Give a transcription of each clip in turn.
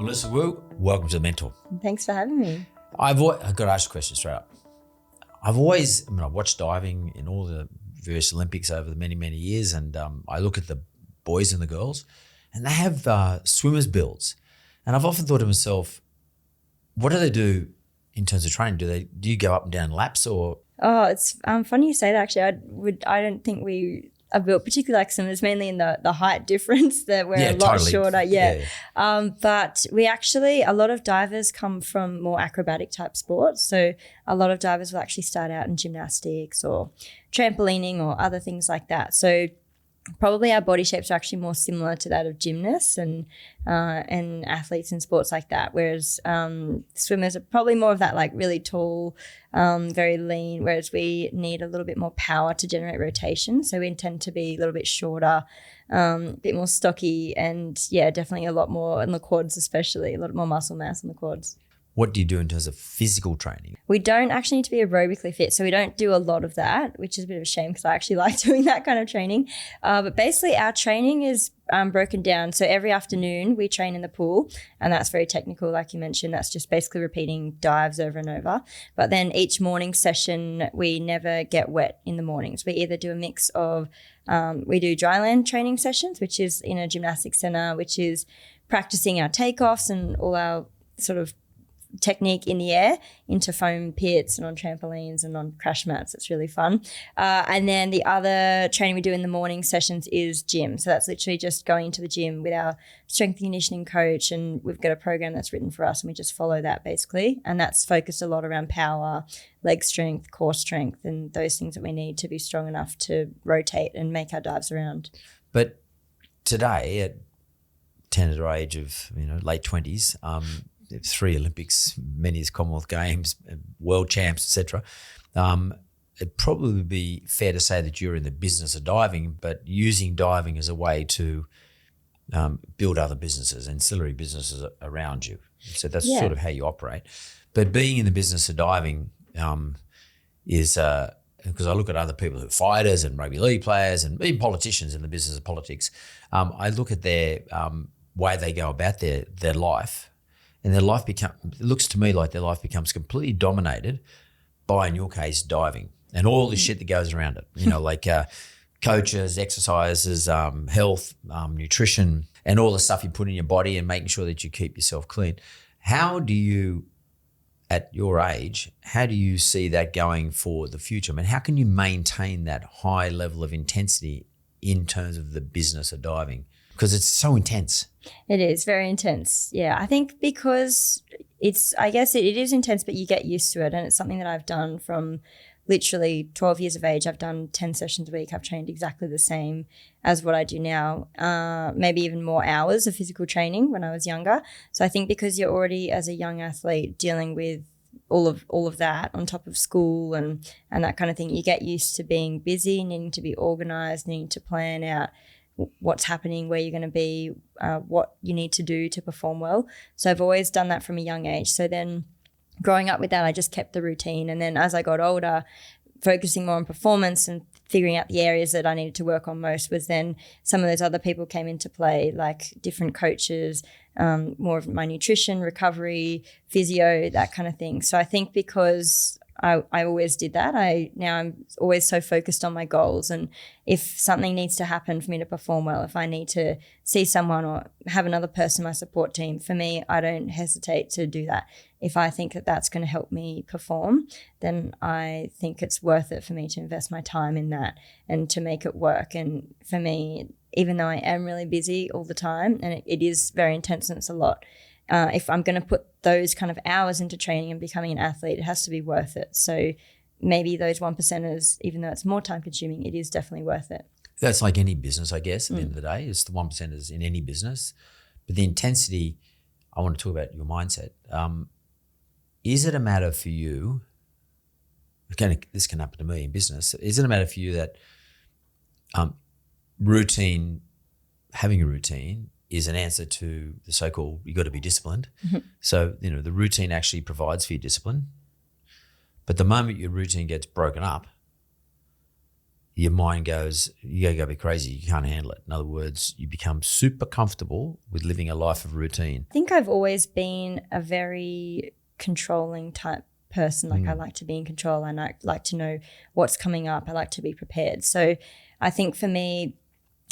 Melissa Wu, welcome to The Mentor. Thanks for having me. I've got to ask a question straight up. I've watched diving in all the various Olympics over the many, many years, and I look at the boys and the girls, and they have swimmers' builds. And I've often thought to myself, what do they do in terms of training? Do you go up and down laps or? Oh, it's funny you say that. Actually, I don't think we are built particularly like swimmers, mainly in the height difference that we're a lot shorter. Yeah. But we actually, a lot of divers come from more acrobatic type sports. So a lot of divers will actually start out in gymnastics or trampolining or other things like that. So probably our body shapes are actually more similar to that of gymnasts and athletes in sports like that, whereas swimmers are probably more of that like really tall, very lean, whereas we need a little bit more power to generate rotation. So we tend to be a little bit shorter, a bit more stocky, and yeah, definitely a lot more in the quads, especially a lot more muscle mass in the quads. What do you do in terms of physical training? We don't actually need to be aerobically fit, so we don't do a lot of that, which is a bit of a shame because I actually like doing that kind of training. But basically our training is broken down. So every afternoon we train in the pool, and that's very technical, like you mentioned. That's just basically repeating dives over and over. But then each morning session, we never get wet in the mornings. We either do a mix of, we do dryland training sessions, which is in a gymnastics center, which is practicing our takeoffs and all our sort of technique in the air into foam pits and on trampolines and on crash mats. It's really fun. And then the other training we do in the morning sessions is gym. So that's literally just going to the gym with our strength and conditioning coach, and we've got a program that's written for us and we just follow that basically. And that's focused a lot around power, leg strength, core strength, and those things that we need to be strong enough to rotate and make our dives around. But today at tender age of late 20s, 3 Olympics, many as Commonwealth Games, world champs, etc. It'd probably be fair to say that you're in the business of diving, but using diving as a way to build other businesses, ancillary businesses around you. So that's sort of how you operate. But being in the business of diving is because I look at other people who are fighters and rugby league players and even politicians in the business of politics. I look at their way they go about their life. And it looks to me like their life becomes completely dominated by, in your case, diving and all the shit that goes around it. Like coaches, exercises, health, nutrition, and all the stuff you put in your body and making sure that you keep yourself clean. How do you, at your age, how do you see that going for the future? I mean, how can you maintain that high level of intensity in terms of the business of diving? Because it's so intense. It is very intense. Yeah, I think because I guess it is intense, but you get used to it. And it's something that I've done from literally 12 years of age. I've done 10 sessions a week. I've trained exactly the same as what I do now, maybe even more hours of physical training when I was younger. So I think because you're already, as a young athlete, dealing with all of that on top of school and that kind of thing, you get used to being busy, needing to be organized, needing to plan out what's happening, where you're going to be, what you need to do to perform well. So I've always done that from a young age. So then growing up with that, I just kept the routine. And then as I got older, focusing more on performance and figuring out the areas that I needed to work on most was then some of those other people came into play, like different coaches, more of my nutrition, recovery, physio, that kind of thing. So I think because I always did that. I'm always so focused on my goals, and if something needs to happen for me to perform well, if I need to see someone or have another person in my support team, for me, I don't hesitate to do that. If I think that that's going to help me perform, then I think it's worth it for me to invest my time in that and to make it work. And for me, even though I am really busy all the time, and it is very intense and it's a lot, if I'm going to put those kind of hours into training and becoming an athlete, it has to be worth it. So maybe those 1%ers, even though it's more time consuming, it is definitely worth it. That's like any business, I guess, at the end of the day. It's the 1%ers in any business. But the intensity, I want to talk about your mindset. Is it a matter for you, this can happen to me in business, is it a matter for you that having a routine is an answer to the so-called, you got to be disciplined. Mm-hmm. So, the routine actually provides for your discipline. But the moment your routine gets broken up, your mind goes, you gotta go a bit crazy. You can't handle it. In other words, you become super comfortable with living a life of routine. I think I've always been a very controlling type person. Like I like to be in control and I like to know what's coming up. I like to be prepared. So I think for me,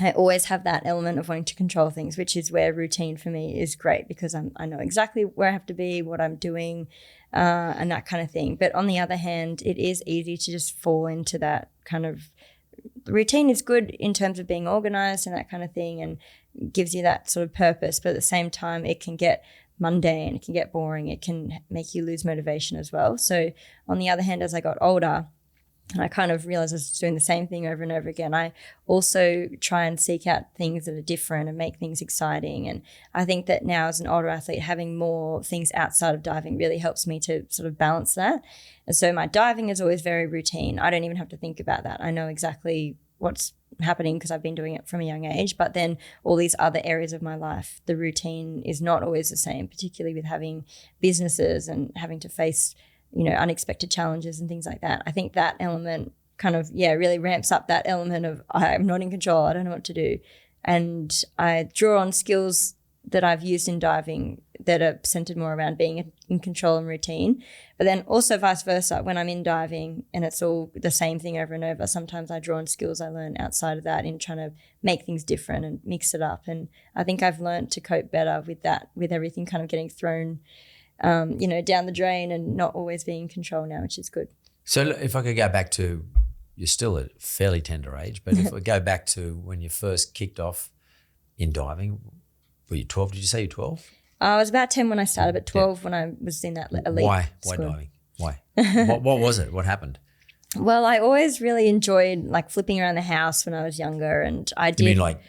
I always have that element of wanting to control things, which is where routine for me is great because I know exactly where I have to be, what I'm doing, and that kind of thing. But on the other hand, it is easy to just fall into that kind of routine is good in terms of being organized and that kind of thing and gives you that sort of purpose. But at the same time, it can get mundane, it can get boring, it can make you lose motivation as well. So on the other hand, as I got older, and I kind of realized I was doing the same thing over and over again, I also try and seek out things that are different and make things exciting. And I think that now as an older athlete, having more things outside of diving really helps me to sort of balance that. And so my diving is always very routine. I don't even have to think about that. I know exactly what's happening because I've been doing it from a young age. But then all these other areas of my life, the routine is not always the same, particularly with having businesses and having to face unexpected challenges and things like that. I think that element kind of, really ramps up that element of I'm not in control. I don't know what to do. And I draw on skills that I've used in diving that are centered more around being in control and routine. But then also vice versa, when I'm in diving and it's all the same thing over and over, sometimes I draw on skills I learn outside of that in trying to make things different and mix it up. And I think I've learned to cope better with that, with everything kind of getting thrown down the drain and not always being in control now, which is good. So if I could go back to, you're still at a fairly tender age, but if we go back to when you first kicked off in diving, were you 12? Did you say you're 12? I was about 10 when I started, but 12 when I was in that elite Why squad. diving? Why? what was it? What happened? Well, I always really enjoyed like flipping around the house when I was younger, and I did. You mean like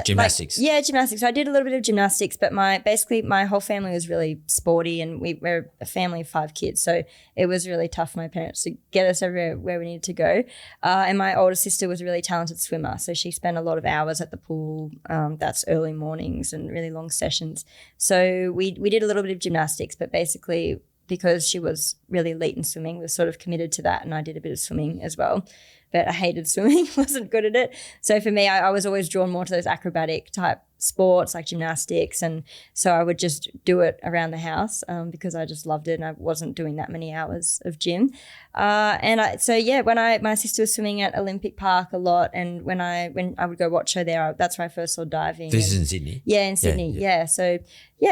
gymnastics? Gymnastics. I did a little bit of gymnastics, but my whole family was really sporty, and we're a family of 5 kids, so it was really tough for my parents to get us everywhere where we needed to go. And my older sister was a really talented swimmer, so she spent a lot of hours at the pool. That's early mornings and really long sessions. So we did a little bit of gymnastics, but basically, because she was really elite in swimming, we were sort of committed to that, and I did a bit of swimming as well. But I hated swimming, wasn't good at it. So for me, I was always drawn more to those acrobatic type sports like gymnastics, and so I would just do it around the house because I just loved it, and I wasn't doing that many hours of gym. When my sister was swimming at Olympic Park a lot, and when I would go watch her there, that's where I first saw diving. This is in Sydney? Yeah, in Sydney, yeah. So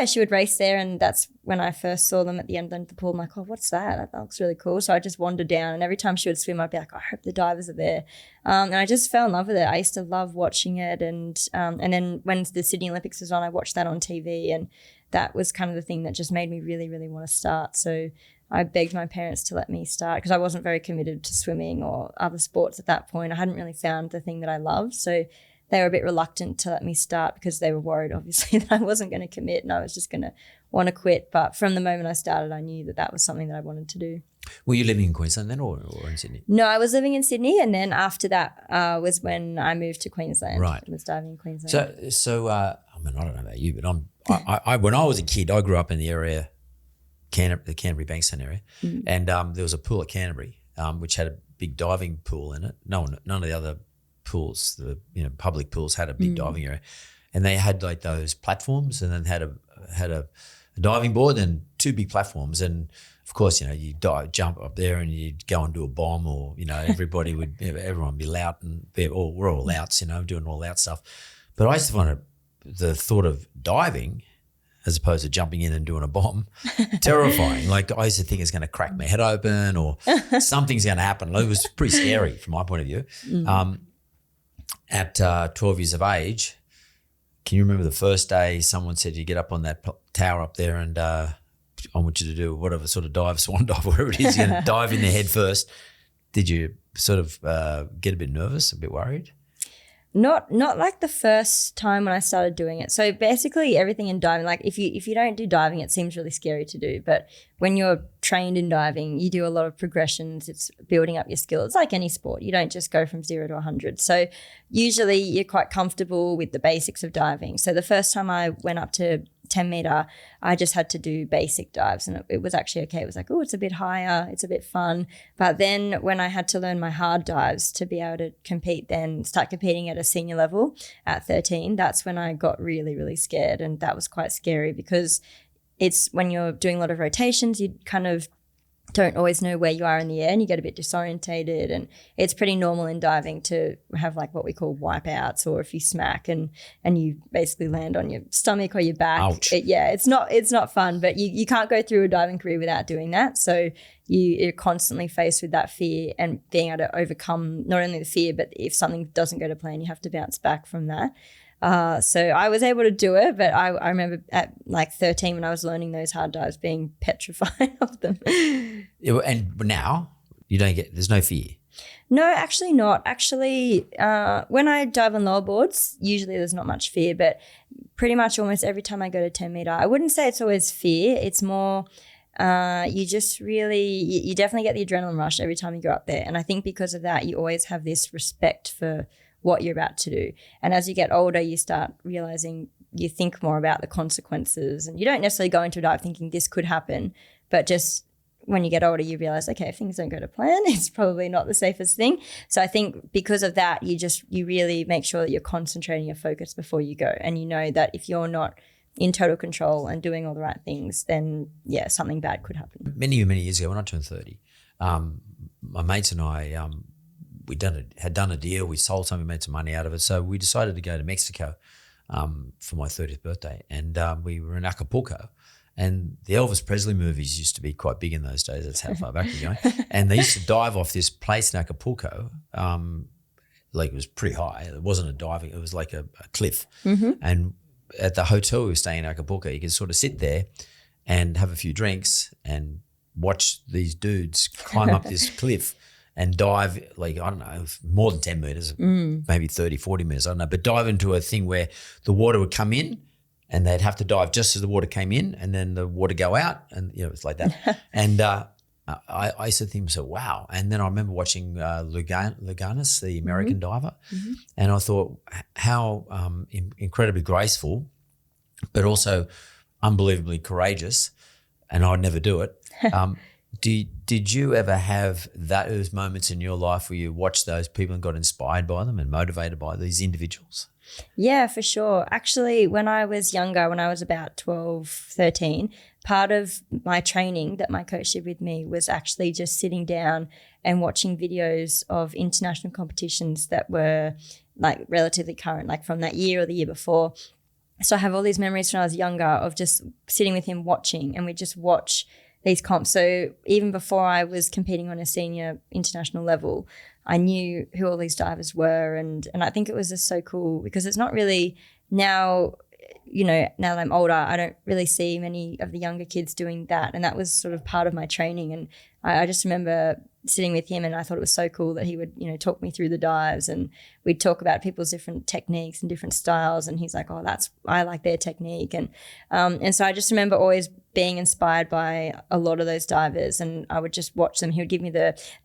she would race there, and that's when I first saw them at the end of the pool. I'm like, oh, what's that? That looks really cool. So I just wandered down, and every time she would swim, I'd be like, I hope the divers are there. And I just fell in love with it. I used to love watching it, and then when the Sydney Olympics was on, I watched that on TV, and that was kind of the thing that just made me really, really want to start. So I begged my parents to let me start because I wasn't very committed to swimming or other sports at that point. I hadn't really found the thing that I loved. So they were a bit reluctant to let me start because they were worried, obviously, that I wasn't going to commit and I was just going to want to quit. But from the moment I started, I knew that was something that I wanted to do. Were you living in Queensland then or in Sydney? No, I was living in Sydney, and then after that was when I moved to Queensland. Right. I was diving in Queensland. So I mean, I don't know about you, but I when I was a kid, I grew up in the area, the Canterbury Bankstown area, and there was a pool at Canterbury which had a big diving pool in it. None of the other pools, the public pools, had a big diving area, and they had like those platforms, and then had a diving board and 2 big platforms, and of course, you jump up there and you'd go and do a bomb, or everybody would, everyone would be lout, and we're all louts, doing all out stuff. But I used to find the thought of diving, as opposed to jumping in and doing a bomb, terrifying. Like I used to think it's going to crack my head open, or something's going to happen. It was pretty scary from my point of view. At 12 years of age, can you remember the first day someone said you get up on that tower up there and I want you to do whatever sort of dive, swan dive, whatever it is, you're going to dive in the head first. Did you sort of get a bit nervous, a bit worried? Not like the first time when I started doing it. So basically everything in diving, like if you don't do diving, it seems really scary to do. But when you're trained in diving, you do a lot of progressions. It's building up your skill. It's like any sport. You don't just go from 0 to 100. So usually you're quite comfortable with the basics of diving. So the first time I went up to 10 meter, I just had to do basic dives, and it was actually okay. It was like, oh, it's a bit higher, it's a bit fun. But then when I had to learn my hard dives to be able to compete, then start competing at a senior level at 13, that's when I got really, really scared. And that was quite scary because it's when you're doing a lot of rotations, you kind of don't always know where you are in the air and you get a bit disorientated, and it's pretty normal in diving to have like what we call wipeouts, or if you smack and you basically land on your stomach or your back. Ouch. It's not fun, but you can't go through a diving career without doing that. So you're constantly faced with that fear and being able to overcome not only the fear, but if something doesn't go to plan, you have to bounce back from that. So I was able to do it, but I remember at like 13 when I was learning those hard dives being petrified of them. And now there's no fear. No, actually not. Actually, when I dive on lower boards, usually there's not much fear, but pretty much almost every time I go to 10 meter, I wouldn't say it's always fear. It's more you just really, you definitely get the adrenaline rush every time you go up there. And I think because of that, you always have this respect for what you're about to do. And as you get older, you start realizing, you think more about the consequences, and you don't necessarily go into a dive thinking this could happen, but just when you get older, you realize, okay, if things don't go to plan, it's probably not the safest thing. So I think because of that, you really make sure that you're concentrating your focus before you go. And you know that if you're not in total control and doing all the right things, then yeah, something bad could happen. Many years ago when I turned 30, my mates and I, had done a deal. We sold something, made some money out of it. So we decided to go to Mexico for my 30th birthday. And we were in Acapulco. And the Elvis Presley movies used to be quite big in those days. That's how far back we're going. And they used to dive off this place in Acapulco. Like it was pretty high. It wasn't a diving. It was like a cliff. Mm-hmm. And at the hotel we were staying in Acapulco, you could sort of sit there and have a few drinks and watch these dudes climb up this cliff and dive, like, I don't know, more than 10 meters, maybe 30, 40 meters, I don't know, but dive into a thing where the water would come in and they'd have to dive just as the water came in, and then the water go out, and, you know, it's like that. And I used to think to myself, wow. And then I remember watching Luganis, the American diver, and I thought how incredibly graceful, but also unbelievably courageous, and I'd never do it. Did you ever have those moments in your life where you watched those people and got inspired by them and motivated by these individuals? Yeah, for sure. Actually, when I was younger, when I was about 12, 13, part of my training that my coach did with me was actually just sitting down and watching videos of international competitions that were like relatively current, like from that year or the year before. So I have all these memories when I was younger of just sitting with him watching, and we'd just watch these comps. So even before I was competing on a senior international level, I knew who all these divers were, and I think it was just so cool because it's not really now, you know, now that I'm older, I don't really see many of the younger kids doing that, and that was sort of part of my training. And I just remember sitting with him, and I thought it was so cool that he would, you know, talk me through the dives, and we'd talk about people's different techniques and different styles, and he's like, oh, I like their technique. And so I just remember always being inspired by a lot of those divers, and I would just watch them. He would give me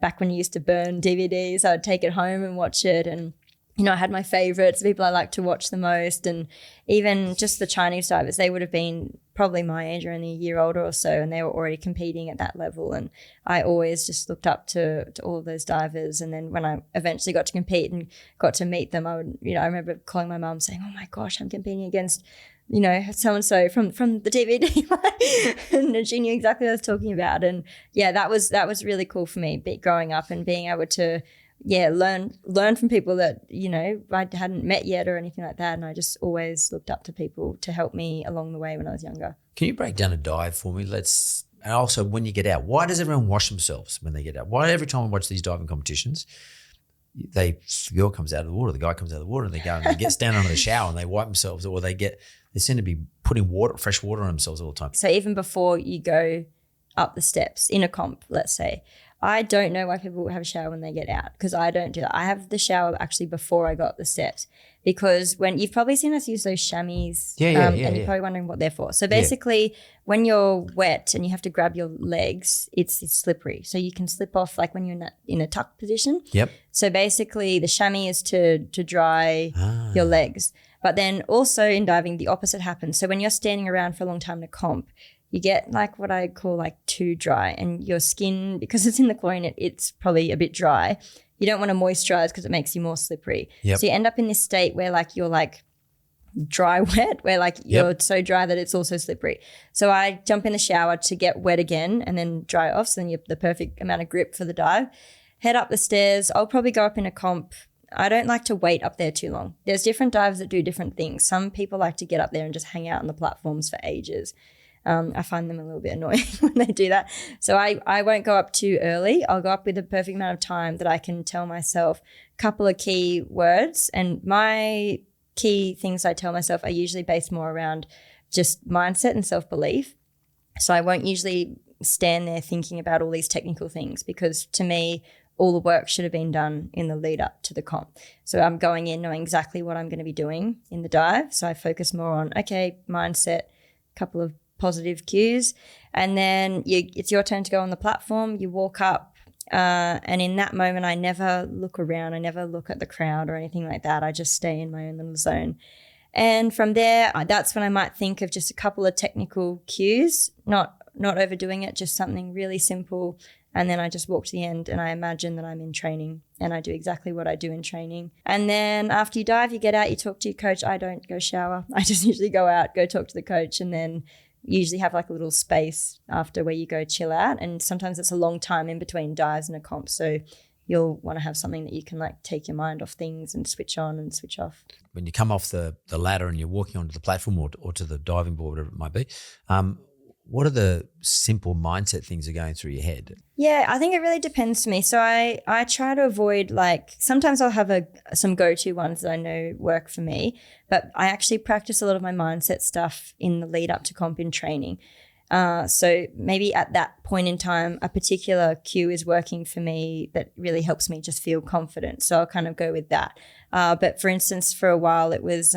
back when you used to burn DVDs, I would take it home and watch it. And, you know, I had my favorites, the people I liked to watch the most. And even just the Chinese divers, they would have been probably my age or only a year older or so, and they were already competing at that level. And I always just looked up to all of those divers. And then when I eventually got to compete and got to meet them, I would, you know, I remember calling my mum saying, oh my gosh, I'm competing against, you know, so-and-so from the DVD. And she knew exactly what I was talking about. And yeah, that was really cool for me, growing up and being able to, yeah, learn from people that, you know, I hadn't met yet or anything like that. And I just always looked up to people to help me along the way when I was younger. Can you break down a dive for me? And also when you get out, why does everyone wash themselves when they get out? Why every time I watch these diving competitions, the girl comes out of the water, the guy comes out of the water, and they go and they get down under the shower and they wipe themselves, or they seem to be putting fresh water on themselves all the time. So even before you go up the steps in a comp, let's say, I don't know why people have a shower when they get out, because I don't do that. I have the shower actually before I got the steps, because when you've probably seen us use those chamois, and you're probably wondering what they're for. So basically, when you're wet and you have to grab your legs, it's slippery. So you can slip off like when you're in a tuck position. Yep. So basically, the chamois is to dry your legs. But then also in diving, the opposite happens. So when you're standing around for a long time in a comp, you get like what I call like too dry, and your skin, because it's in the chlorine, it's probably a bit dry. You don't want to moisturize because it makes you more slippery. Yep. So you end up in this state where like you're like dry wet, where like you're so dry that it's also slippery. So I jump in the shower to get wet again and then dry off, so then you have the perfect amount of grip for the dive. Head up the stairs. I'll probably go up in a comp. I don't like to wait up there too long. There's different divers that do different things. Some people like to get up there and just hang out on the platforms for ages. I find them a little bit annoying when they do that. So I won't go up too early. I'll go up with the perfect amount of time that I can tell myself a couple of key words. And my key things I tell myself are usually based more around just mindset and self-belief. So I won't usually stand there thinking about all these technical things, because to me, all the work should have been done in the lead up to the comp. So I'm going in knowing exactly what I'm going to be doing in the dive. So I focus more on, okay, mindset, a couple of positive cues, and then it's your turn to go on the platform. You walk up, and in that moment, I never look around. I never look at the crowd or anything like that. I just stay in my own little zone. And from there, that's when I might think of just a couple of technical cues, not overdoing it, just something really simple. And then I just walk to the end and I imagine that I'm in training and I do exactly what I do in training. And then after you dive, you get out, you talk to your coach. I don't go shower. I just usually go out, go talk to the coach, and then usually have like a little space after where you go chill out. And sometimes it's a long time in between dives and a comp. So you'll want to have something that you can like take your mind off things and switch on and switch off. When you come off the ladder and you're walking onto the platform or to the diving board, whatever it might be, what are the simple mindset things that are going through your head? Yeah, I think it really depends to me. So I try to avoid, like, sometimes I'll have some go-to ones that I know work for me, but I actually practice a lot of my mindset stuff in the lead up to comp in training. So maybe at that point in time, a particular cue is working for me that really helps me just feel confident. So I'll kind of go with that. But for instance, for a while it was,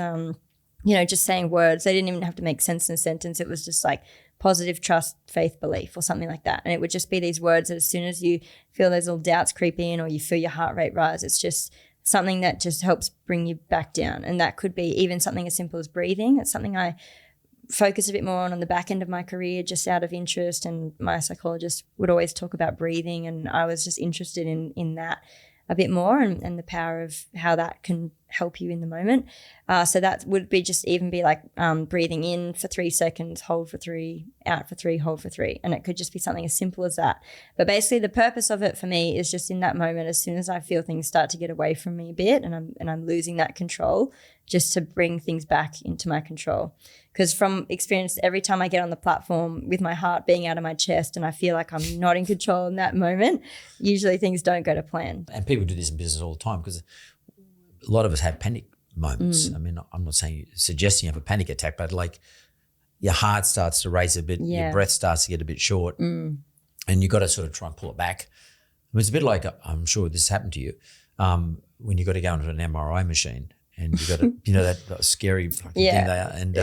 just saying words. They didn't even have to make sense in a sentence. It was just like positive, trust, faith, belief, or something like that. And it would just be these words that as soon as you feel those little doubts creep in or you feel your heart rate rise, it's just something that just helps bring you back down. And that could be even something as simple as breathing. It's something I focus a bit more on the back end of my career, just out of interest. And my psychologist would always talk about breathing, and I was just interested in that a bit more and the power of how that can help you in the moment. So that would be just even be like breathing in for 3 seconds, hold for 3, out for 3, hold for 3. And it could just be something as simple as that. But basically the purpose of it for me is just in that moment, as soon as I feel things start to get away from me a bit and I'm losing that control, just to bring things back into my control. Because from experience, every time I get on the platform with my heart being out of my chest and I feel like I'm not in control in that moment, usually things don't go to plan. And people do this in business all the time, because a lot of us have panic moments. I mean, I'm not suggesting you have a panic attack, but like your heart starts to race a bit, your breath starts to get a bit short, and you got to sort of try and pull it back. I mean, it's a bit like, I'm sure this happened to you, when you got to go into an MRI machine. And you got to, that scary fucking thing there, and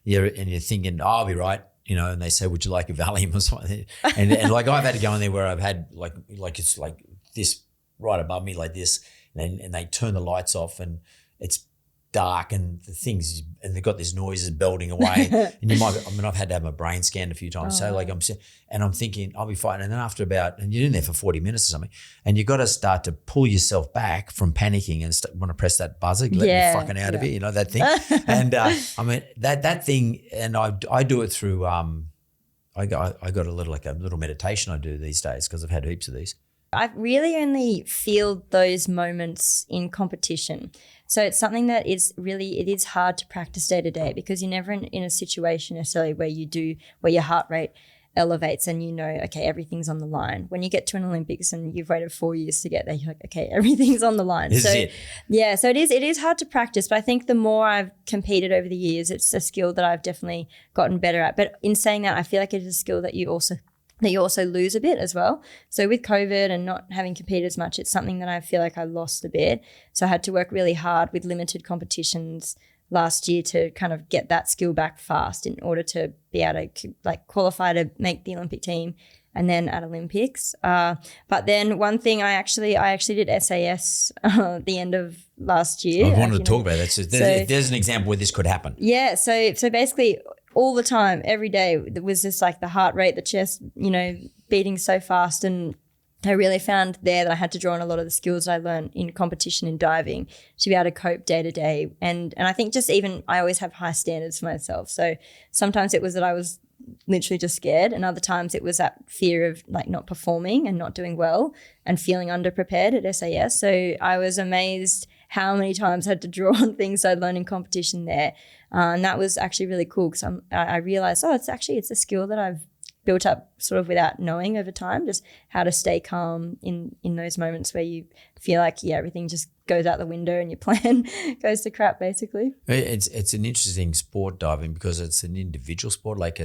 you're thinking, I'll be right, and they say, would you like a Valium or something? And like I've had to go in there where I've had like it's like this right above me like this, and they turn the lights off and it's dark and the things, and they've got this noises belting away, and I've had to have my brain scanned a few times. So like I'm thinking I'll be fine, and then after and you're in there for 40 minutes or something, and you got to start to pull yourself back from panicking and want to press that buzzer, let me fucking out of it, that thing. And I mean that thing, and I do it through I got a little meditation I do these days, because I've had heaps of these. I really only feel those moments in competition. So it's something that it is hard to practice day to day, because you're never in a situation necessarily where your heart rate elevates and okay, everything's on the line. When you get to an Olympics and you've waited 4 years to get there, you're like, okay, everything's on the line. This is it. Yeah, so it is hard to practice, but I think the more I've competed over the years, it's a skill that I've definitely gotten better at. But in saying that, I feel like it is a skill that you also lose a bit as well. So with COVID and not having competed as much, it's something that I feel like I lost a bit. So I had to work really hard with limited competitions last year to kind of get that skill back fast in order to be able to like qualify to make the Olympic team and then at Olympics. But then one thing I actually did SAS at the end of last year. I wanted to talk about that. So there's an example where this could happen. Yeah. So basically all the time, every day, it was just like the heart rate, the chest, beating so fast. And I really found there that I had to draw on a lot of the skills that I learned in competition in diving to be able to cope day to day. And I think just even I always have high standards for myself. So sometimes it was that I was literally just scared, and other times it was that fear of like not performing and not doing well and feeling underprepared at SAS. So I was amazed how many times I had to draw on things I'd learned in competition there. And that was actually really cool because I realized, it's a skill that I've built up sort of without knowing over time, just how to stay calm in those moments where you feel like, everything just goes out the window and your plan goes to crap, basically. It's an interesting sport, diving, because it's an individual sport. Like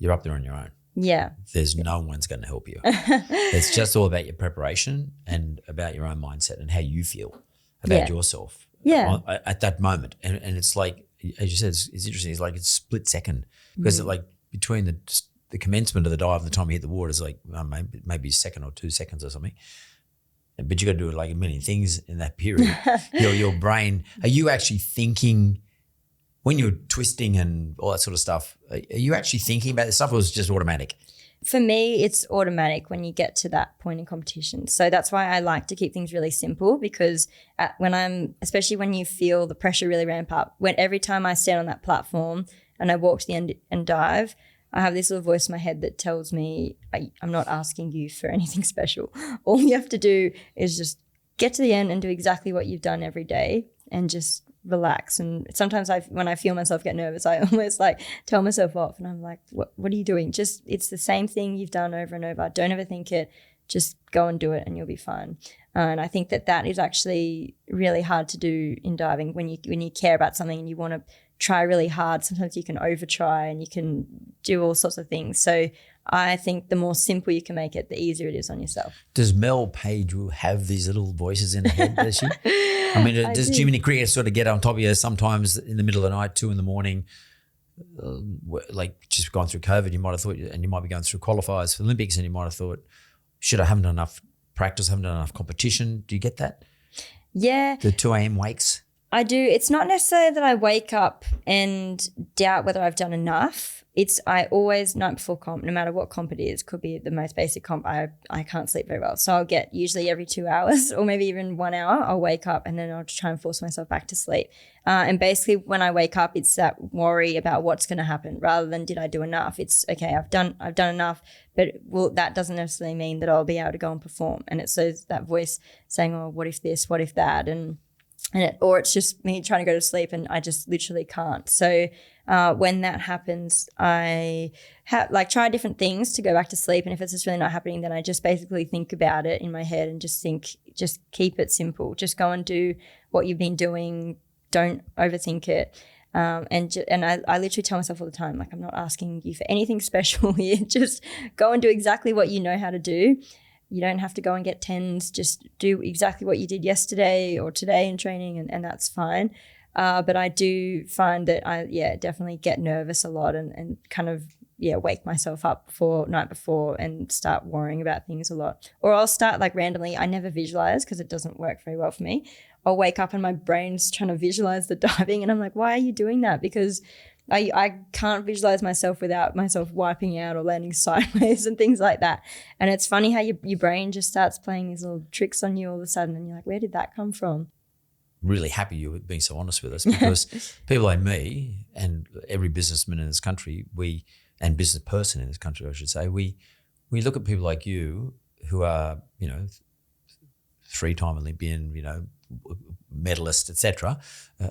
you're up there on your own. Yeah. There's no one's going to help you. It's just all about your preparation and about your own mindset and how you feel about yourself at that moment. And it's like, as you said, it's interesting. It's like it's split second because it's like between the commencement of the dive and the time you hit the water is like maybe a second or 2 seconds or something. But you got to do like a million things in that period. Your brain, are you actually thinking when you're twisting and all that sort of stuff, are you actually thinking about this stuff, or is it just automatic? For me, it's automatic when you get to that point in competition. So that's why I like to keep things really simple, because especially when you feel the pressure really ramp up, when every time I stand on that platform and I walk to the end and dive, I have this little voice in my head that tells me, I'm not asking you for anything special. All you have to do is just get to the end and do exactly what you've done every day and just relax. And sometimes when I feel myself get nervous, I almost like tell myself off and I'm like, what are you doing? Just, it's the same thing you've done over and over. Don't overthink it. Just go and do it and you'll be fine. And I think that is actually really hard to do in diving when you care about something and you want to try really hard. Sometimes you can over try and you can do all sorts of things. So I think the more simple you can make it, the easier it is on yourself. Does Mel Page have these little voices in her head, does she? I mean, does Jiminy Cricket sort of get on top of you sometimes in the middle of the night, 2 a.m, like just gone through COVID, you might have thought, and you might be going through qualifiers for Olympics and you might have thought, I haven't done enough practice, haven't done enough competition. Do you get that? Yeah. The 2 a.m. wakes? I do. It's not necessarily that I wake up and doubt whether I've done enough. I always, night before comp, no matter what comp it is, could be the most basic comp, I can't sleep very well. So I'll get usually every 2 hours or maybe even 1 hour, I'll wake up and then I'll try and force myself back to sleep. And basically when I wake up, it's that worry about what's going to happen rather than did I do enough. It's okay, I've done enough, but that doesn't necessarily mean that I'll be able to go and perform. And it's that voice saying, oh, what if this, what if that? Or it's just me trying to go to sleep and I just literally can't. So when that happens, I try different things to go back to sleep. And if it's just really not happening, then I just basically think about it in my head and just keep it simple. Just go and do what you've been doing. Don't overthink it. And I literally tell myself all the time, like, I'm not asking you for anything special here. Just go and do exactly what you know how to do. You don't have to go and get 10s. Just do exactly what you did yesterday or today in training, and that's fine. But I do find that I definitely get nervous a lot and kind of wake myself up night before and start worrying about things a lot. Or I'll start like randomly. I never visualize because it doesn't work very well for me. I'll wake up and my brain's trying to visualize the diving and I'm like, why are you doing that? Because I can't visualize myself without myself wiping out or landing sideways and things like that. And it's funny how your brain just starts playing these little tricks on you all of a sudden and you're like, where did that come from? Really happy you were being so honest with us, because people like me and every businessman in this country, and business person in this country, I should say, we look at people like you who are, 3-time Olympian, medalist, etc.,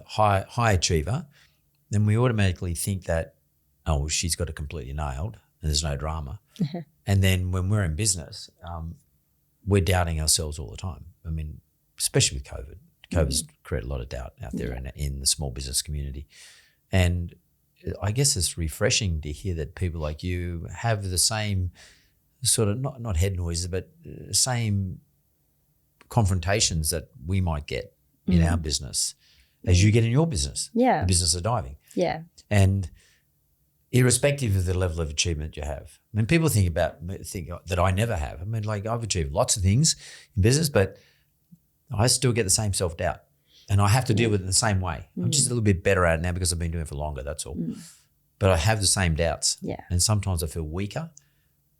high achiever. Then we automatically think that, oh, well, she's got it completely nailed and there's no drama. And then when we're in business, we're doubting ourselves all the time. I mean, especially with COVID. COVID's created a lot of doubt out there in the small business community. And I guess it's refreshing to hear that people like you have the same sort of, not head noises, but same confrontations that we might get in our business as you get in your business, the business of diving. Yeah. And irrespective of the level of achievement you have. I mean, people think that I never have. I mean, like I've achieved lots of things in business, but I still get the same self-doubt and I have to deal with it the same way. I'm just a little bit better at it now because I've been doing it for longer, that's all. But I have the same doubts. Yeah. And sometimes I feel weaker,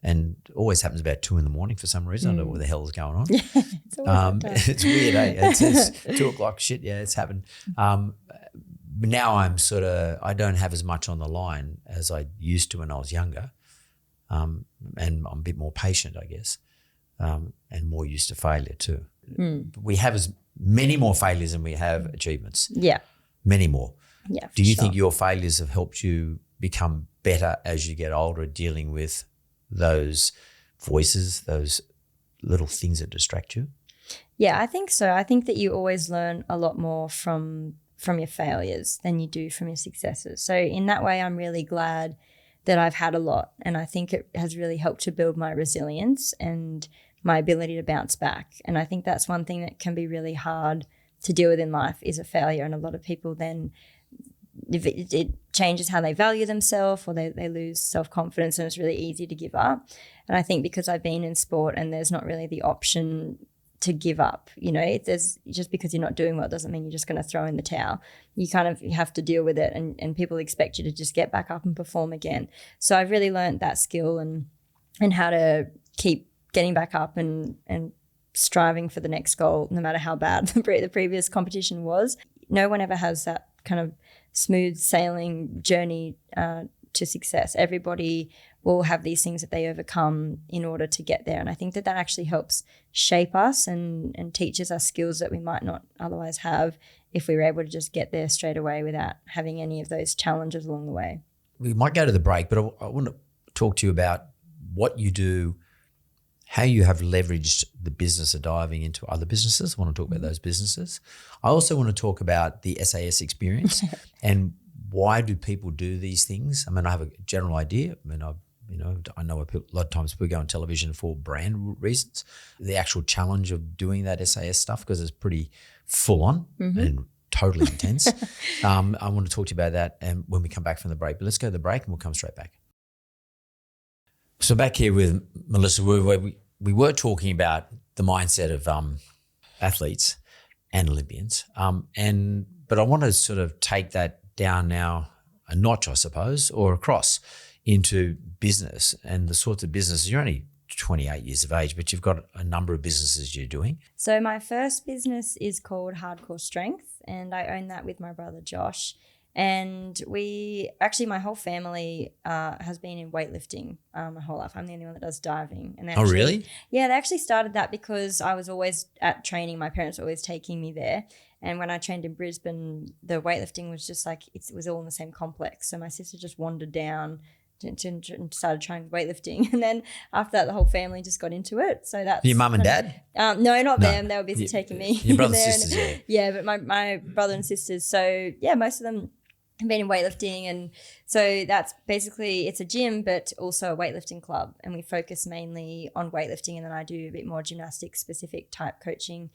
and it always happens about 2 a.m. for some reason. I don't know what the hell is going on. It's always that time. It's weird, eh? It's 2 o'clock, shit, yeah, it's happened. Now I don't have as much on the line as I used to when I was younger. And I'm a bit more patient, I guess, and more used to failure too. We have as many more failures than we have achievements. Yeah. Many more. Yeah. Do you think your failures have helped you become better as you get older, dealing with those voices, those little things that distract you? Yeah, I think so. I think that you always learn a lot more from your failures than you do from your successes. So in that way, I'm really glad that I've had a lot, and I think it has really helped to build my resilience and my ability to bounce back. And I think that's one thing that can be really hard to deal with in life is a failure. And a lot of people then, if it changes how they value themselves, or they lose self-confidence, and it's really easy to give up. And I think because I've been in sport and there's not really the option to give up, just because you're not doing well doesn't mean you're just going to throw in the towel. You have to deal with it, and people expect you to just get back up and perform again. So I've really learned that skill and how to keep getting back up and striving for the next goal, no matter how bad the previous competition was. No one ever has that kind of smooth sailing journey to success. Everybody will have these things that they overcome in order to get there. And I think that actually helps shape us and teaches us skills that we might not otherwise have if we were able to just get there straight away without having any of those challenges along the way. We might go to the break, but I want to talk to you about what you do, how you have leveraged the business of diving into other businesses. I want to talk about those businesses. I also want to talk about the SAS experience and why do people do these things? I mean, I have a general idea. I mean, I know a lot of times people go on television for brand reasons. The actual challenge of doing that SAS stuff, because it's pretty full on and totally intense. I want to talk to you about that and when we come back from the break. But let's go to the break and we'll come straight back. So back here with Melissa Wu, we were talking about the mindset of athletes and Olympians, but I want to sort of take that down now a notch, I suppose, or across into business and the sorts of businesses. You're only 28 years of age, but you've got a number of businesses you're doing. So my first business is called Hardcore Strength, and I own that with my brother Josh. And my whole family has been in weightlifting my whole life. I'm the only one that does diving. And really? Yeah, they actually started that because I was always at training. My parents were always taking me there. And when I trained in Brisbane, the weightlifting was just like, it was all in the same complex. So my sister just wandered down and started trying weightlifting. And then after that, the whole family just got into it. So that's your mum and dad? No, not them. They were busy taking me. Your brothers and sisters, yeah. Yeah, but my brother and sisters. So yeah, most of them have been in weightlifting, and so that's basically, it's a gym but also a weightlifting club, and we focus mainly on weightlifting, and then I do a bit more gymnastics specific type coaching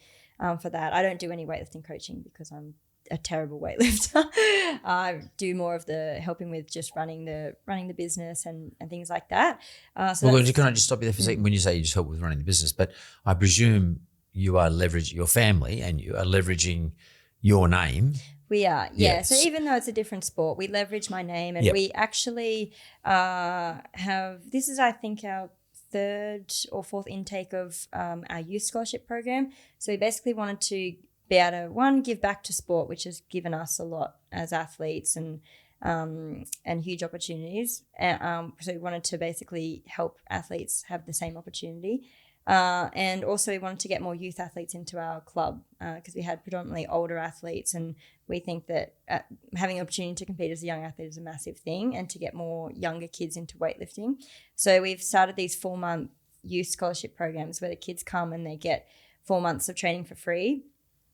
for that. I don't do any weightlifting coaching because I'm a terrible weightlifter. I do more of the helping with just running the business and things like that. Can I just stop you there for a second? When you say you just help with running the business, but I presume you are leveraging your family and you are leveraging your name. We are, yeah. Yes. So even though it's a different sport, we leverage my name, and we actually this is, I think, our third or fourth intake of our youth scholarship program. So we basically wanted to be able to, one, give back to sport, which has given us a lot as athletes and huge opportunities. So we wanted to basically help athletes have the same opportunity. And also we wanted to get more youth athletes into our club because we had predominantly older athletes, and we think that having an opportunity to compete as a young athlete is a massive thing, and to get more younger kids into weightlifting. So we've started these 4-month youth scholarship programs where the kids come and they get 4 months of training for free.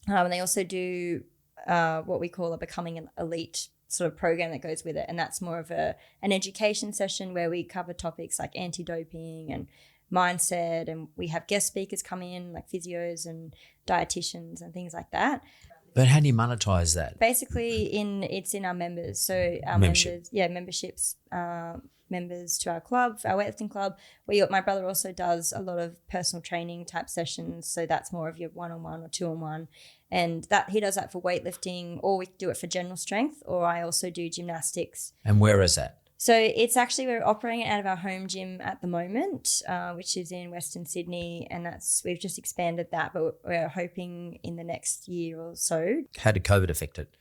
And they also do what we call a Becoming an Elite sort of program that goes with it, and that's more of an education session where we cover topics like anti-doping and mindset, and we have guest speakers come in like physios and dietitians and things like that. But how do you monetize that? Basically, it's in our members. So our memberships, members to our club, our weightlifting club. My brother also does a lot of personal training type sessions. So that's more of your 1-on-1 or 2-on-1. And that he does that for weightlifting, or we do it for general strength, or I also do gymnastics. And where is that? So it's actually, we're operating out of our home gym at the moment, which is in Western Sydney, and we've just expanded that, but we're hoping in the next year or so. How did COVID affect it?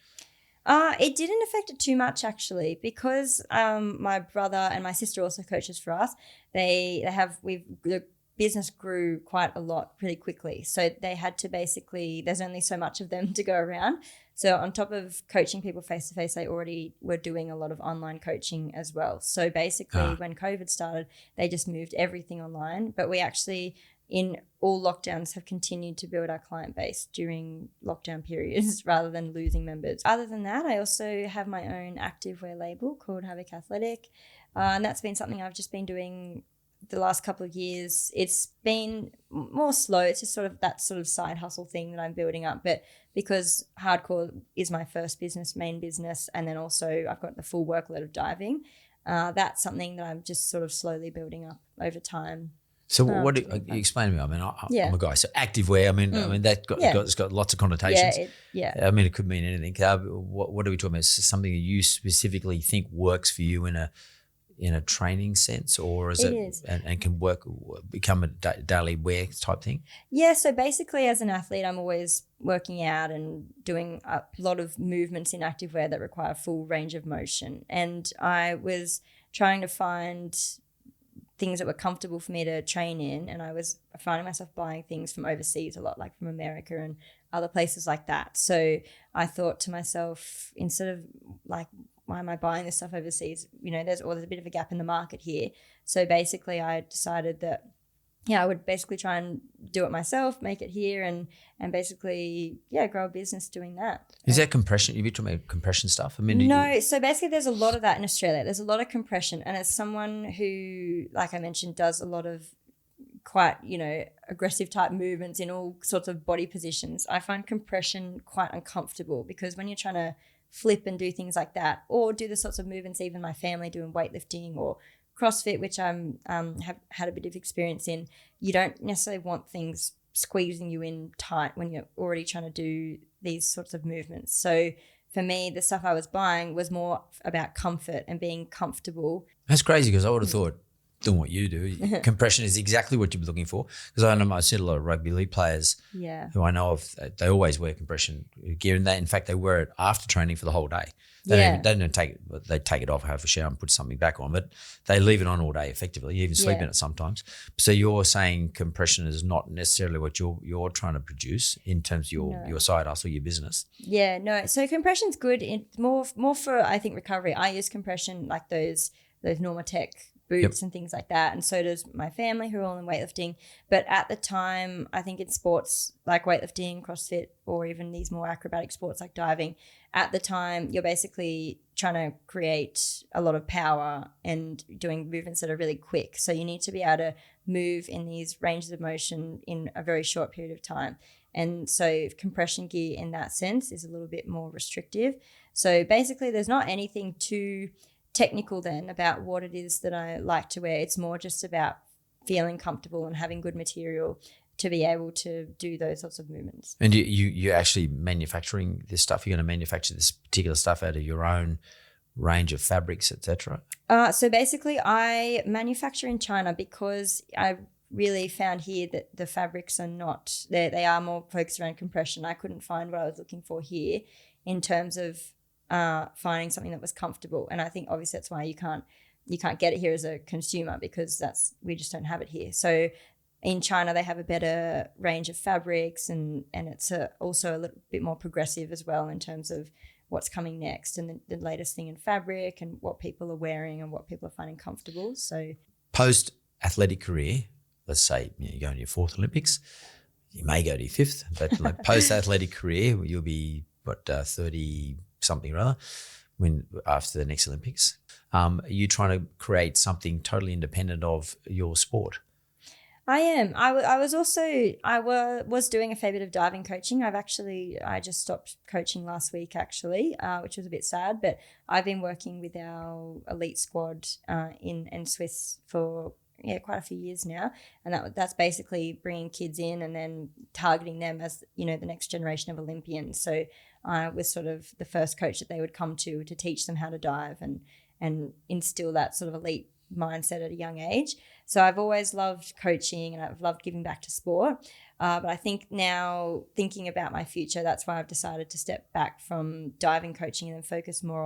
It didn't affect it too much actually, because my brother and my sister also coaches for us. The business grew quite a lot pretty quickly, so they had to basically, there's only so much of them to go around. So on top of coaching people face to face, they already were doing a lot of online coaching as well. So basically, when COVID started, they just moved everything online. But we actually, in all lockdowns, have continued to build our client base during lockdown periods rather than losing members. Other than that, I also have my own activewear label called Havoc Athletic, and that's been something I've just been doing the last couple of years. It's been more slow. It's just sort of that sort of side hustle thing that I'm building up. But because hardcore is my first main business, and then also I've got the full workload of diving, that's something that I'm just sort of slowly building up over time. So what do you explain to me? I mean, I'm a guy. So activewear. I mean, it's got lots of connotations. I mean, it could mean anything. What are we talking about? Is this something that you specifically think works for you in a training sense, or is it and can become a daily wear type thing? Yeah. So basically, as an athlete, I'm always working out and doing a lot of movements in activewear that require full range of motion, and I was trying to find things that were comfortable for me to train in, and I was finding myself buying things from overseas a lot, like from America and other places like that. So I thought to myself, instead of like, why am I buying this stuff overseas? You know, there's a bit of a gap in the market here. So basically I decided that, I would basically try and do it myself, make it here, and basically, grow a business doing that. Is that compression? You've been talking about compression stuff? I mean, no. So basically there's a lot of that in Australia. There's a lot of compression. And as someone who, like I mentioned, does a lot of quite, aggressive type movements in all sorts of body positions, I find compression quite uncomfortable, because when you're trying to flip and do things like that, or do the sorts of movements even my family do in weightlifting or CrossFit, which I have had a bit of experience in, you don't necessarily want things squeezing you in tight when you're already trying to do these sorts of movements. So for me, the stuff I was buying was more about comfort and being comfortable. That's crazy, because I would have thought doing what you do, compression is exactly what you'd be looking for. Because I see a lot of rugby league players who I know of, they always wear compression gear, and in fact they wear it after training for the whole day. They don't take it. They take it off, have a shower, and put something back on, but they leave it on all day effectively. You even sleep in it sometimes. So you're saying compression is not necessarily what you're trying to produce in terms of your side hustle, your business. Yeah, no. So compression's good. It's more for, I think, recovery. I use compression like those Normatec boots and things like that, and so does my family who are all in weightlifting. But at the time, I think in sports like weightlifting, CrossFit, or even these more acrobatic sports like diving, at the time you're basically trying to create a lot of power and doing movements that are really quick. So you need to be able to move in these ranges of motion in a very short period of time. And so compression gear in that sense is a little bit more restrictive. So basically there's not anything too technical then about what it is that I like to wear. It's more just about feeling comfortable and having good material to be able to do those sorts of movements. And you're actually manufacturing this stuff? You're going to manufacture this particular stuff out of your own range of fabrics, etc.? So basically I manufacture in China, because I really found here that the fabrics are not, they are more focused around compression. I couldn't find what I was looking for here in terms of finding something that was comfortable. And I think obviously that's why you can't get it here as a consumer, because we just don't have it here. So in China they have a better range of fabrics, and it's also a little bit more progressive as well in terms of what's coming next and the latest thing in fabric and what people are wearing and what people are finding comfortable. So post athletic career, let's say you go into your fourth Olympics, you may go to your fifth, but like post athletic career you'll be 30 something or other after the next Olympics. Are you trying to create something totally independent of your sport? I am. I was doing a fair bit of diving coaching. I just stopped coaching last week actually, which was a bit sad. But I've been working with our elite squad in Swiss for quite a few years now, and that's basically bringing kids in and then targeting them as the next generation of Olympians. So I was sort of the first coach that they would come to teach them how to dive and instill that sort of elite mindset at a young age. So I've always loved coaching and I've loved giving back to sport. But I think now, thinking about my future, that's why I've decided to step back from diving coaching and then focus more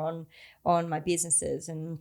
on my businesses. And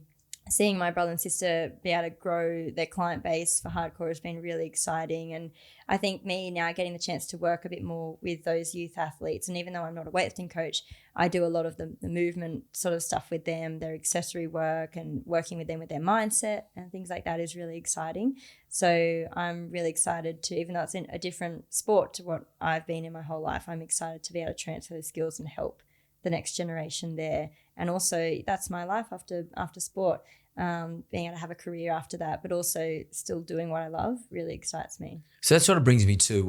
seeing my brother and sister be able to grow their client base for hardcore has been really exciting. And I think me now getting the chance to work a bit more with those youth athletes, and even though I'm not a weightlifting coach, I do a lot of the movement sort of stuff with them, their accessory work, and working with them with their mindset and things like that is really exciting. So I'm really excited to, even though it's in a different sport to what I've been in my whole life, I'm excited to be able to transfer the skills and help the next generation there. And also that's my life after sport, being able to have a career after that, but also still doing what I love really excites me. So that sort of brings me to,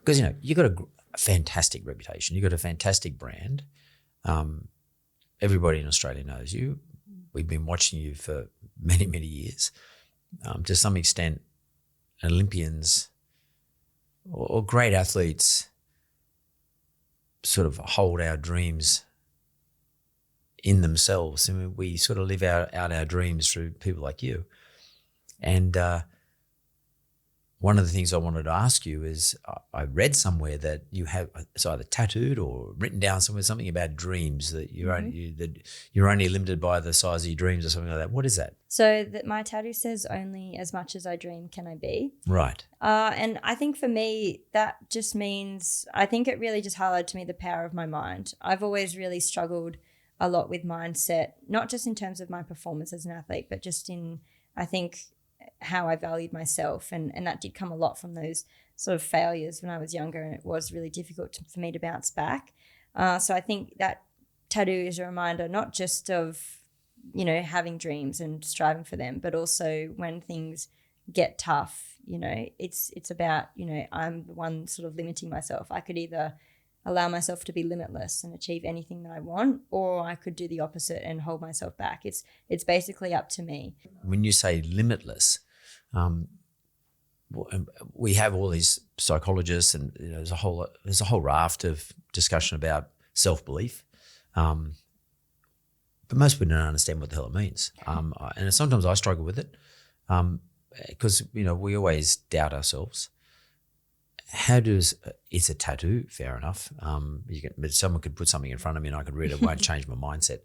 because you've got a fantastic reputation, you've got a fantastic brand. Everybody in Australia knows you. We've been watching you for many, many years. To some extent, Olympians or great athletes sort of hold our dreams in themselves. I mean, we sort of live out our dreams through people like you. And one of the things I wanted to ask you is, I read somewhere that you have, it's either tattooed or written down somewhere, something about dreams, that you're only limited by the size of your dreams or something like that. What is that? So that my tattoo says, "Only as much as I dream can I be." Right. And I think for me, that just means, I think it really just highlighted to me the power of my mind. I've always really struggled a lot with mindset, not just in terms of my performance as an athlete, but just in, I think, how I valued myself. And that did come a lot from those sort of failures when I was younger, and it was really difficult for me to bounce back. So I think that tattoo is a reminder not just of, having dreams and striving for them, but also when things get tough, it's about, I'm the one sort of limiting myself. I could either allow myself to be limitless and achieve anything that I want, or I could do the opposite and hold myself back. It's basically up to me. When you say limitless, we have all these psychologists, and there's a whole raft of discussion about self-belief, but most people don't understand what the hell it means. And sometimes I struggle with it because we always doubt ourselves. It's a tattoo, fair enough. But someone could put something in front of me and I could read it. It won't change my mindset.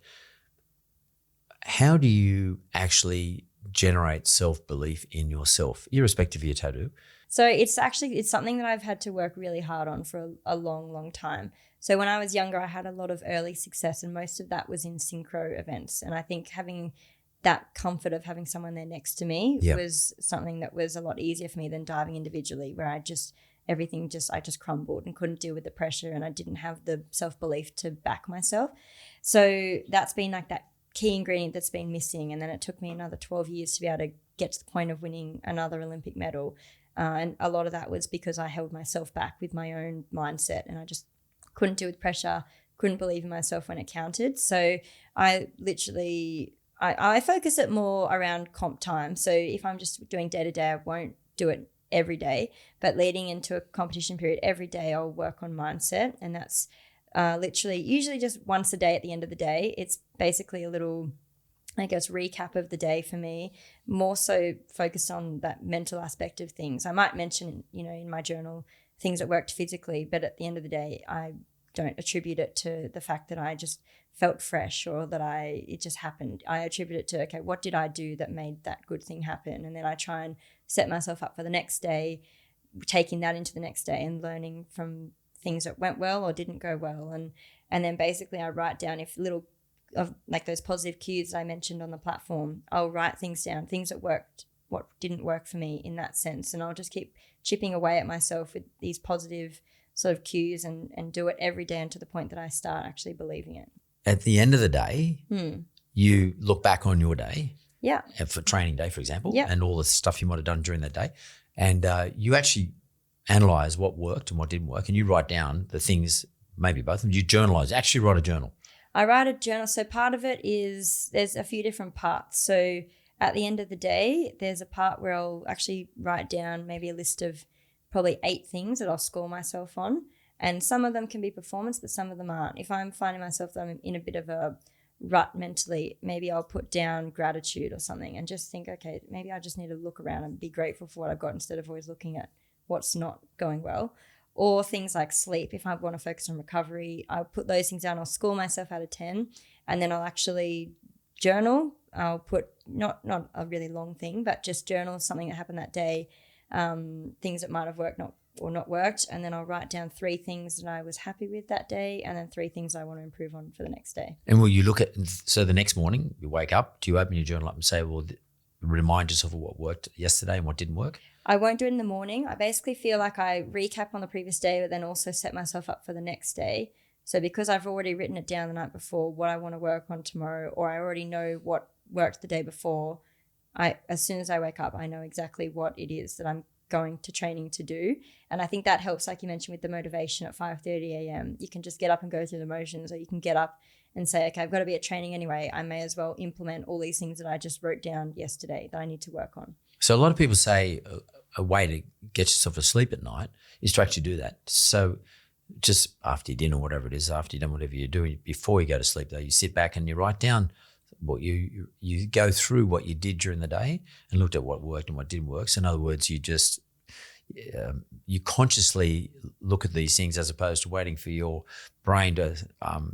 How do you actually generate self-belief in yourself, irrespective of your tattoo? So it's something that I've had to work really hard on for a long, long time. So when I was younger, I had a lot of early success, and most of that was in synchro events. And I think having that comfort of having someone there next to me was something that was a lot easier for me than diving individually, where I just crumbled and couldn't deal with the pressure, and I didn't have the self-belief to back myself. So that's been like that key ingredient that's been missing. And then it took me another 12 years to be able to get to the point of winning another Olympic medal. And a lot of that was because I held myself back with my own mindset, and I just couldn't deal with pressure, couldn't believe in myself when it counted. So I focus it more around comp time. So if I'm just doing day-to-day, I won't do it every day, but leading into a competition period every day, I'll work on mindset. And that's usually just once a day at the end of the day. It's basically a little, I guess, recap of the day for me, more so focused on that mental aspect of things. I might mention, in my journal things that worked physically, but at the end of the day, I don't attribute it to the fact that I just felt fresh or that it just happened. I attribute it to, okay, what did I do that made that good thing happen? And then I try and set myself up for the next day, taking that into the next day and learning from things that went well or didn't go well. And then basically I write down if little of like those positive cues that I mentioned on the platform, I'll write things down, things that worked, what didn't work for me in that sense. And I'll just keep chipping away at myself with these positive sort of cues and do it every day, and to the point that I start actually believing it. At the end of the day, you look back on your day, yeah, for training day, for example, yeah, and all the stuff you might have done during that day, and you actually analyze what worked and what didn't work, and you write down the things, maybe both of them. You journalize, actually write a journal. I write a journal. So part of it is there's a few different parts. So at the end of the day, there's a part where I'll actually write down maybe a list of probably 8 things that I'll score myself on. And some of them can be performance, but some of them aren't. If I'm finding myself that I'm in a bit of a rut mentally, maybe I'll put down gratitude or something and just think, okay, maybe I just need to look around and be grateful for what I've got instead of always looking at what's not going well. Or things like sleep. If I want to focus on recovery, I'll put those things down. I'll score myself out of 10, and then I'll actually journal. I'll put not a really long thing, but just journal something that happened that day, things that might have worked not worked, and then I'll write down 3 things that I was happy with that day, and then 3 things I want to improve on for the next day. And will you look at, so the next morning you wake up, do you open your journal up and say, well, remind yourself of what worked yesterday and what didn't work? I won't do it in the morning. I basically feel like I recap on the previous day, but then also set myself up for the next day. So because I've already written it down the night before, what I want to work on tomorrow, or I already know what worked the day before, as soon as I wake up, I know exactly what it is that I'm going to training to do. And I think that helps, like you mentioned, with the motivation at 5:30 a.m. You can just get up and go through the motions, or you can get up and say, okay, I've got to be at training anyway. I may as well implement all these things that I just wrote down yesterday that I need to work on. So a lot of people say a way to get yourself to sleep at night is to actually do that. So just after your dinner, whatever it is, after you've done whatever you're doing, before you go to sleep though, you sit back and you write down what you go through what you did during the day and looked at what worked and what didn't work. So in other words, you consciously look at these things as opposed to waiting for your brain to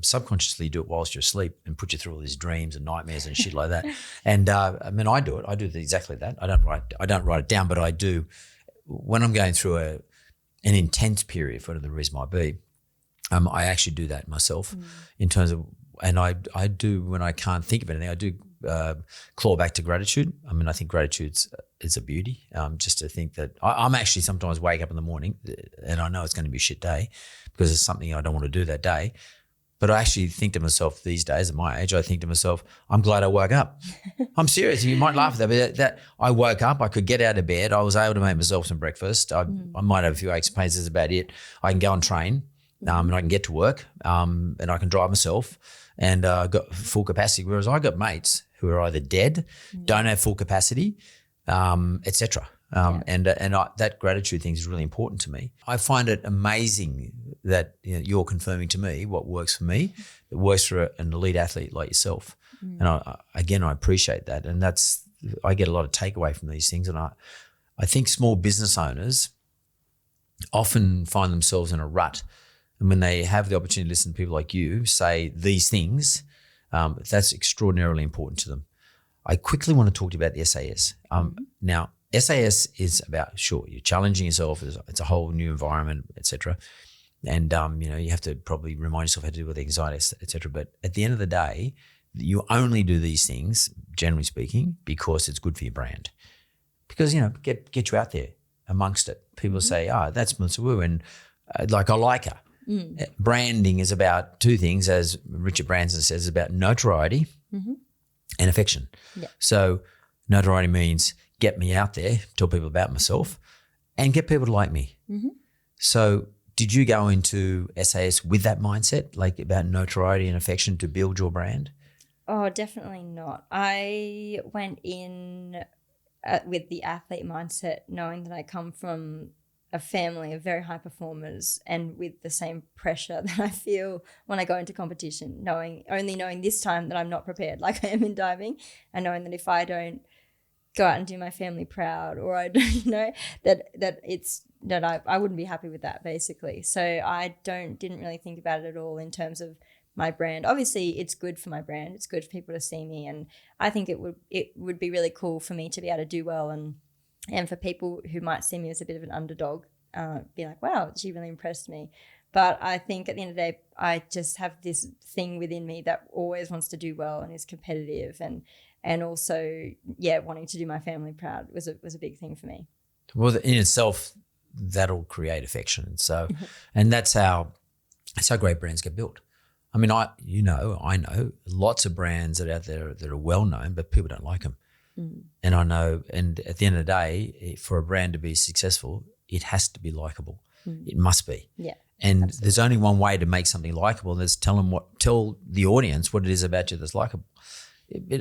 subconsciously do it whilst you're asleep and put you through all these dreams and nightmares and shit like that. And I mean, I do it. I do exactly that. I don't write it down, but I do when I'm going through an intense period, for whatever the reason might be. I actually do that myself in terms of, and I do when I can't think of anything. I do claw back to gratitude. I mean, I think gratitude is a beauty. Just to think that I'm actually sometimes wake up in the morning and I know it's going to be a shit day because it's something I don't want to do that day. But I actually think to myself these days at my age, I think to myself, I'm glad I woke up. I'm serious. You might laugh at that, but that I woke up, I could get out of bed. I was able to make myself some breakfast. I might have a few aches and pains. That's about it. I can go and train and I can get to work and I can drive myself and got full capacity. Whereas I got mates who are either dead, don't have full capacity, etc. And that gratitude thing is really important to me. I find it amazing that you're confirming to me what works for me. It works for an elite athlete like yourself. And I appreciate that. And I get a lot of takeaway from these things. And I think small business owners often find themselves in a rut. And when they have the opportunity to listen to people like you say these things, that's extraordinarily important to them. I quickly want to talk to you about the SAS. Now, SAS is about, sure, you're challenging yourself. It's a whole new environment, etc. And, you have to probably remind yourself how to deal with anxiety, etc. But at the end of the day, you only do these things, generally speaking, because it's good for your brand. Because, get you out there amongst it. People say, that's Melissa Wu, and I like her. Branding is about 2 things, as Richard Branson says, about notoriety and affection. Yeah. So notoriety means get me out there, tell people about myself, and get people to like me. So did you go into SAS with that mindset, like about notoriety and affection to build your brand? Oh, definitely not. I went in with the athlete mindset, knowing that I come from a family of very high performers and with the same pressure that I feel when I go into competition, only knowing this time that I'm not prepared like I am in diving, and knowing that if I don't go out and do my family proud, or I don't, that I wouldn't be happy with that, basically. So I didn't really think about it at all in terms of my brand. Obviously, it's good for my brand. It's good for people to see me, and I think it would be really cool for me to be able to do well, and for people who might see me as a bit of an underdog, be like, wow, she really impressed me. But I think at the end of the day, I just have this thing within me that always wants to do well and is competitive, and also, wanting to do my family proud was a big thing for me. Well, in itself, that'll create affection. So, and that's how great brands get built. I know lots of brands that are out there that are well known, but people don't like them. And I know, and at the end of the day, for a brand to be successful, it has to be likable. It must be. Yeah. And absolutely. there's only one way to make something likable, and that's tell the audience what it is about you that's likable.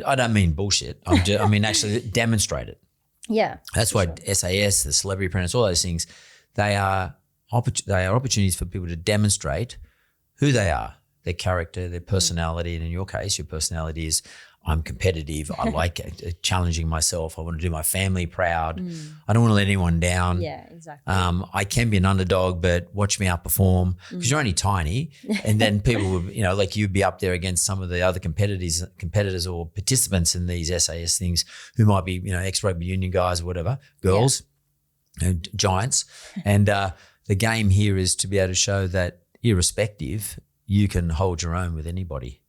I don't mean bullshit. I mean actually demonstrate it. Yeah. That's why SAS, the Celebrity Apprentice, all those things, they are opportunities for people to demonstrate who they are, their character, their personality. And in your case, your personality is, I'm competitive. I like challenging myself. I want to do my family proud. I don't want to let anyone down. Yeah, exactly. I can be an underdog, but watch me outperform because you're only tiny. And then people would, like you'd be up there against some of the other competitors or participants in these SAS things who might be, ex-rugby union guys or whatever, girls, giants. And the game here is to be able to show that irrespective, you can hold your own with anybody.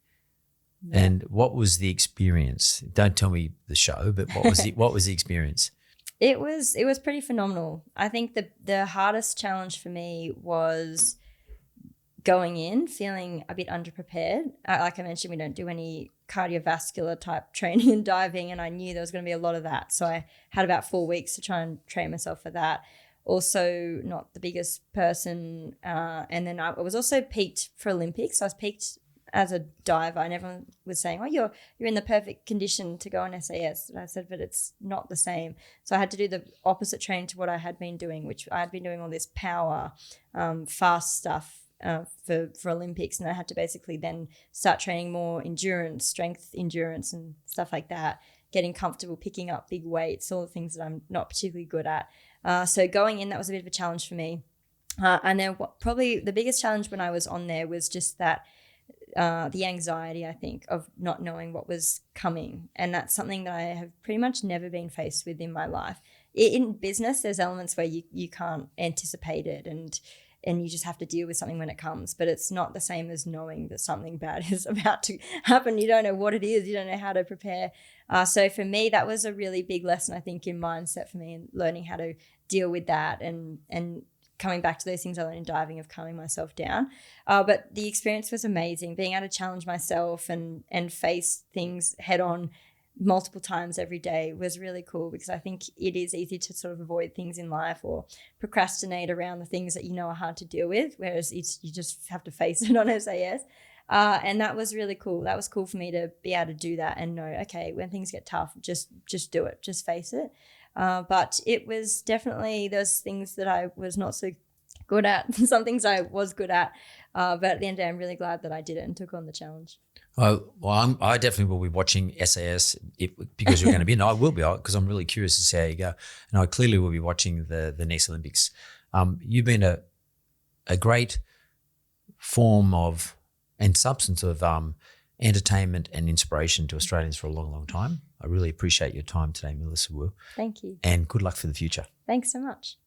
Yeah. And what was the experience? Don't tell me the show, but what was the experience? It was pretty phenomenal. I think the hardest challenge for me was going in feeling a bit underprepared. Like I mentioned, we don't do any cardiovascular type training and diving, and I knew there was going to be a lot of that. So I had about 4 weeks to try and train myself for that. Also not the biggest person. And then I was also peaked for Olympics. So I was peaked as a diver, and everyone was saying, "Oh, you're in the perfect condition to go on SAS." And I said, "But it's not the same." So I had to do the opposite training to what I had been doing, which I had been doing all this power, fast stuff for Olympics, and I had to basically then start training more endurance, strength, endurance, and stuff like that. Getting comfortable picking up big weights, all the things that I'm not particularly good at. So going in, that was a bit of a challenge for me. And then probably the biggest challenge when I was on there was just that. The anxiety, I think, of not knowing what was coming. And that's something that I have pretty much never been faced with in my life. In business, there's elements where you can't anticipate it and you just have to deal with something when it comes. But it's not the same as knowing that something bad is about to happen. You don't know what it is. You don't know how to prepare. So for me, that was a really big lesson, I think, in mindset for me, and learning how to deal with that and coming back to those things I learned in diving of calming myself down. But the experience was amazing, being able to challenge myself and face things head on multiple times every day was really cool, because I think it is easy to sort of avoid things in life or procrastinate around the things that are hard to deal with, whereas you just have to face it on SAS. And that was really cool. That was cool for me to be able to do that and know, okay, when things get tough, just do it, just face it. But it was definitely those things that I was not so good at. Some things I was good at. But at the end of the day, I'm really glad that I did it and took on the challenge. Oh, well, I definitely will be watching SAS because you're going to be, and I will be, because I'm really curious to see how you go. And I clearly will be watching the next Olympics. You've been a great form of and substance of entertainment and inspiration to Australians for a long, long time. I really appreciate your time today, Melissa Wu. Thank you. And good luck for the future. Thanks so much.